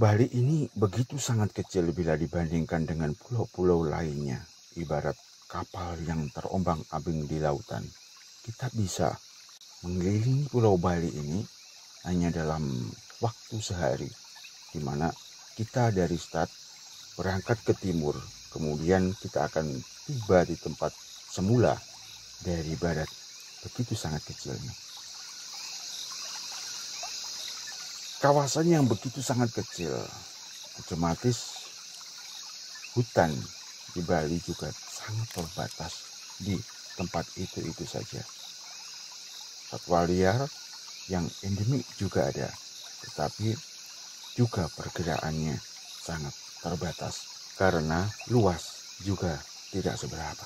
Bali ini begitu sangat kecil bila dibandingkan dengan pulau-pulau lainnya, ibarat kapal yang terombang-ambing di lautan. Kita bisa mengelilingi Pulau Bali ini hanya dalam waktu sehari, di mana kita dari start berangkat ke timur, kemudian kita akan tiba di tempat semula dari barat. Begitu sangat kecilnya. Kawasan yang begitu sangat kecil, otomatis hutan di Bali juga sangat terbatas di tempat itu saja. Satwa liar yang endemik juga ada, tetapi juga pergerakannya sangat terbatas karena luas juga tidak seberapa.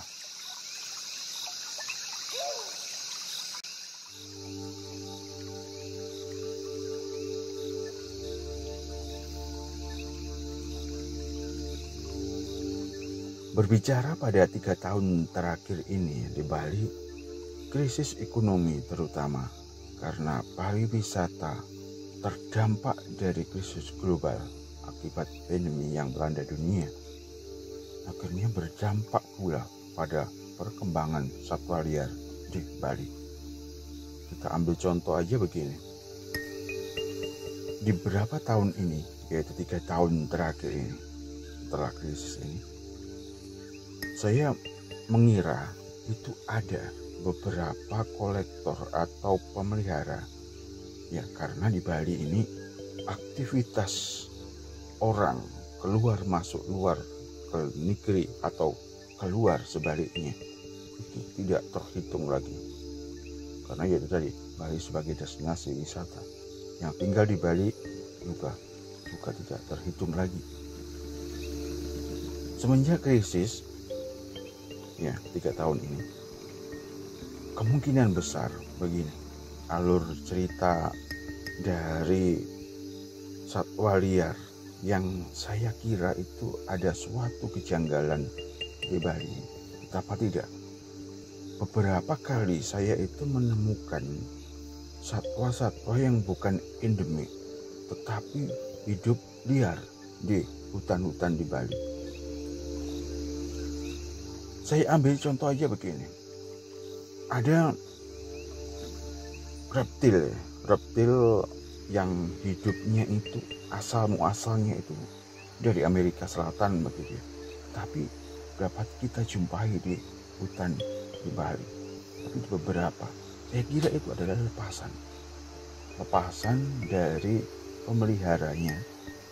Berbicara pada 3 tahun terakhir ini di Bali, krisis ekonomi terutama karena pariwisata terdampak dari krisis global akibat pandemi yang melanda dunia, akhirnya berdampak pula pada perkembangan satwa liar di Bali. Kita ambil contoh aja begini. Di beberapa tahun ini, yaitu 3 tahun terakhir ini, setelah krisis ini, saya mengira itu ada beberapa kolektor atau pemelihara. Ya, karena di Bali ini aktivitas orang keluar masuk luar ke negeri atau keluar sebaliknya itu tidak terhitung lagi. Karena ya itu tadi, Bali sebagai destinasi wisata. Yang tinggal di Bali juga tidak terhitung lagi. Semenjak krisis, ya 3 tahun ini, kemungkinan besar begini, alur cerita dari satwa liar yang saya kira itu ada suatu kejanggalan di Bali. Betapa tidak, beberapa kali saya itu menemukan satwa-satwa yang bukan endemik tetapi hidup liar di hutan-hutan di Bali. Saya ambil contoh aja begini. Ada reptil yang hidupnya itu asal muasalnya itu dari Amerika Selatan begitu ya. Tapi dapat kita jumpai di hutan di Bali. Tapi beberapa, saya kira itu adalah lepasan dari pemeliharanya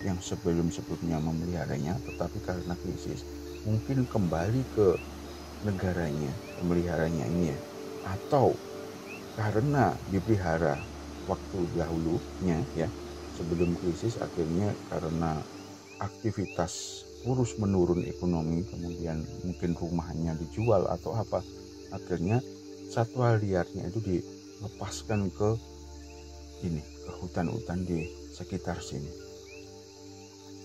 yang sebelumnya memeliharanya, tetapi karena krisis mungkin kembali ke negaranya pemeliharanya ini ya, atau karena dipelihara waktu dahulunya ya sebelum krisis, akhirnya karena aktivitas terus menurun ekonomi, kemudian mungkin rumahnya dijual atau apa, akhirnya satwa liarnya itu dilepaskan ke hutan-hutan di sekitar sini.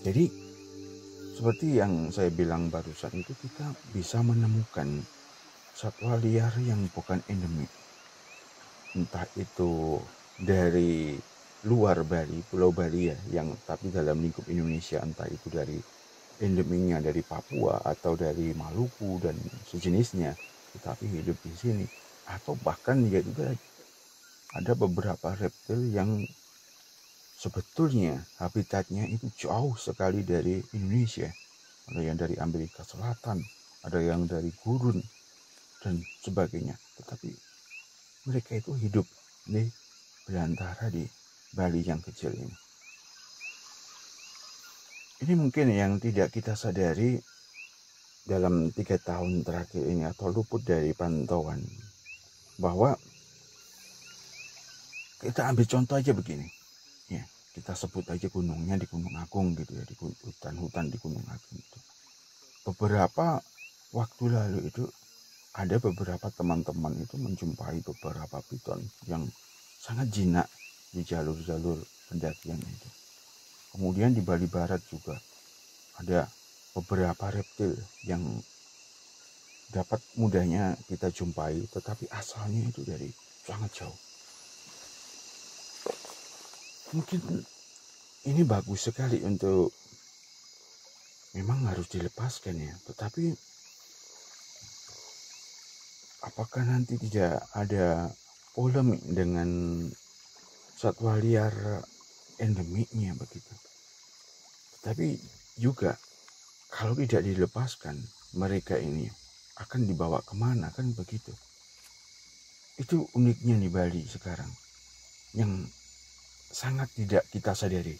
Jadi seperti yang saya bilang barusan itu, kita bisa menemukan satwa liar yang bukan endemik, entah itu dari luar Bali, Pulau Bali ya, yang tapi dalam lingkup Indonesia, entah itu dari endemiknya dari Papua atau dari Maluku dan sejenisnya, tetapi hidup di sini, atau bahkan ya juga ada beberapa reptil yang sebetulnya habitatnya itu jauh sekali dari Indonesia. Ada yang dari Amerika Selatan, ada yang dari gurun dan sebagainya, tetapi mereka itu hidup di belantara di Bali yang kecil ini. Ini mungkin yang tidak kita sadari dalam 3 tahun terakhir ini, atau luput dari pantauan, bahwa kita ambil contoh aja begini ya, kita sebut aja gunungnya di Gunung Agung gitu ya, di hutan-hutan di Gunung Agung itu. Beberapa waktu lalu itu ada beberapa teman-teman itu menjumpai beberapa piton yang sangat jinak di jalur-jalur pendakian itu. Kemudian di Bali Barat juga ada beberapa reptil yang dapat mudahnya kita jumpai, tetapi asalnya itu dari sangat jauh. Mungkin ini bagus sekali untuk memang harus dilepaskan ya. Tetapi apakah nanti tidak ada polemik dengan satwa liar endemiknya begitu? Tetapi juga kalau tidak dilepaskan, mereka ini akan dibawa kemana kan begitu? Itu uniknya di Bali sekarang yang sangat tidak kita sadari,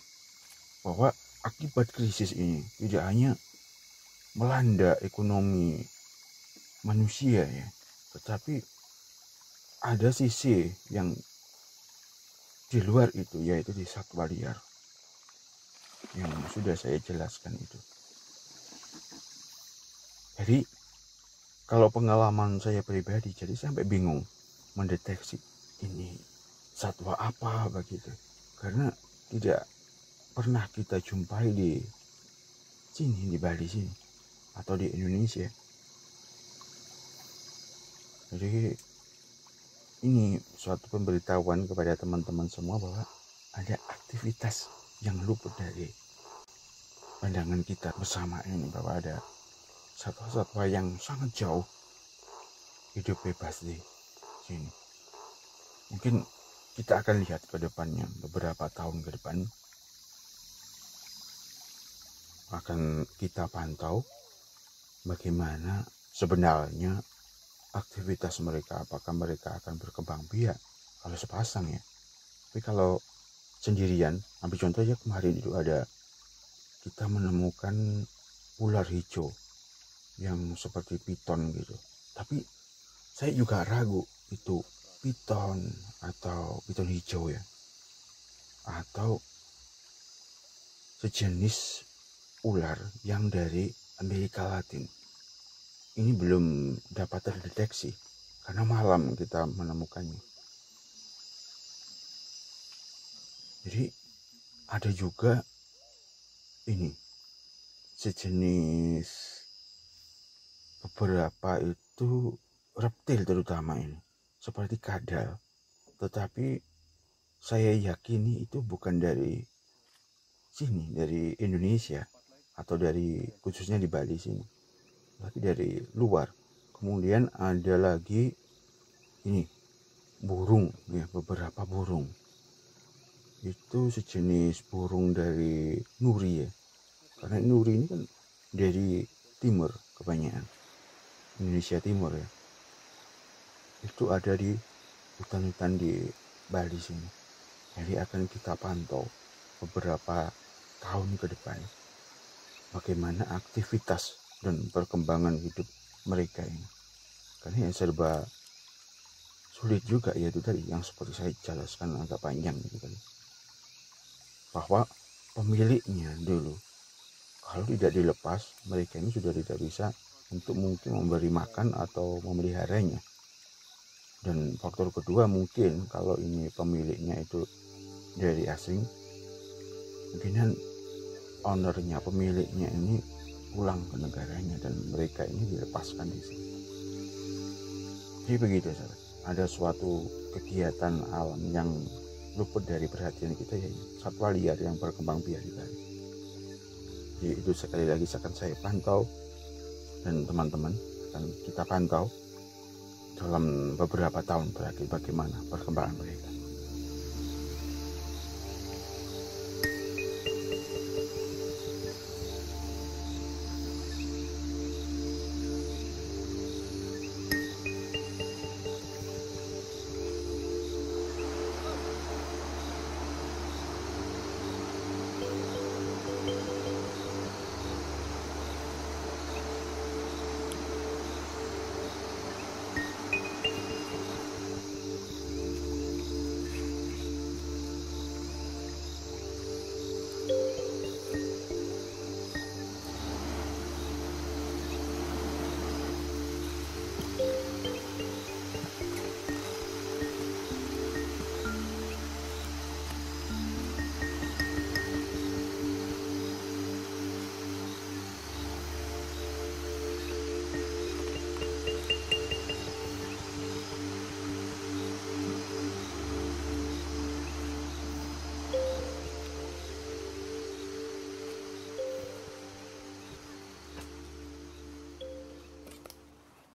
bahwa akibat krisis ini tidak hanya melanda ekonomi manusia ya, tetapi ada sisi yang di luar itu, yaitu di satwa liar yang sudah saya jelaskan itu. Jadi kalau pengalaman saya pribadi, jadi sampai bingung mendeteksi ini satwa apa begitu, karena tidak pernah kita jumpai di sini, di Bali sini atau di Indonesia. Jadi ini suatu pemberitahuan kepada teman-teman semua bahwa ada aktivitas yang luput dari pandangan kita bersama ini, bahwa ada satwa-satwa yang sangat jauh hidup bebas di sini. Mungkin kita akan lihat ke depannya, beberapa tahun ke depan akan kita pantau bagaimana sebenarnya aktivitas mereka, apakah mereka akan berkembang biak kalau sepasang ya. Tapi kalau sendirian, ambil contoh aja kemarin itu ada, kita menemukan ular hijau yang seperti piton gitu. Tapi saya juga ragu itu piton atau piton hijau ya, atau sejenis ular yang dari Amerika Latin. Ini belum dapat terdeteksi karena malam kita menemukannya. Jadi ada juga ini sejenis, beberapa itu reptil terutama ini seperti kadal, tetapi saya yakini itu bukan dari sini, dari Indonesia atau dari khususnya di Bali sini, tapi dari luar. Kemudian ada lagi ini burung ya, beberapa burung itu sejenis burung dari nuri ya, karena nuri ini kan dari timur kebanyakan, Indonesia Timur ya. Itu ada di hutan-hutan di Bali sini. Jadi akan kita pantau beberapa tahun ke depan bagaimana aktivitas dan perkembangan hidup mereka ini. Karena yang serba sulit juga ya itu tadi yang seperti saya jelaskan agak panjang gitu tadi, bahwa pemiliknya dulu kalau tidak dilepas, mereka ini sudah tidak bisa untuk mungkin memberi makan atau memeliharanya. Dan faktor kedua mungkin kalau ini pemiliknya itu dari asing, mungkin ownernya, pemiliknya ini pulang ke negaranya dan mereka ini dilepaskan di sini. Jadi begitu saudara, ada suatu kegiatan alam yang luput dari perhatian kita, yaitu satwa liar yang berkembang biak di Bali. Jadi itu sekali lagi akan saya pantau dan teman-teman akan kita pantau dalam beberapa tahun terakhir bagaimana perkembangan mereka.